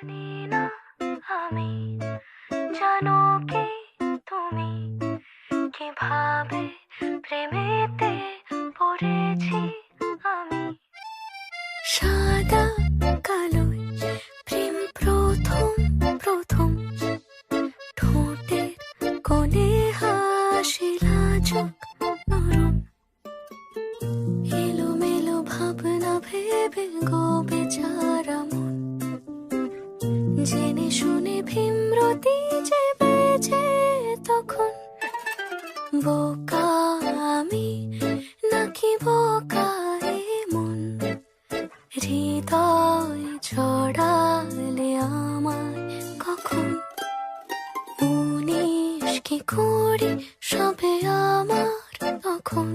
জানি না আমি, জানো কি তুমি, কিভাবে প্রেমেতে পড়েছি আমি। সাদা কালোয় প্রেম প্রথম প্রথম, ঠোঁটের কোণে হাসি লাজুক নরম, এলোমেলো ভাবনা ভেবে গো বেচারা মন, জেনে শুনে ভীমরতি যে বেজে তখন। বোকা আমি নাকি বোকা এ মন, হৃদয় ছড়ালে আমায় কখন। 19 কি 20 সবে আমার তখন।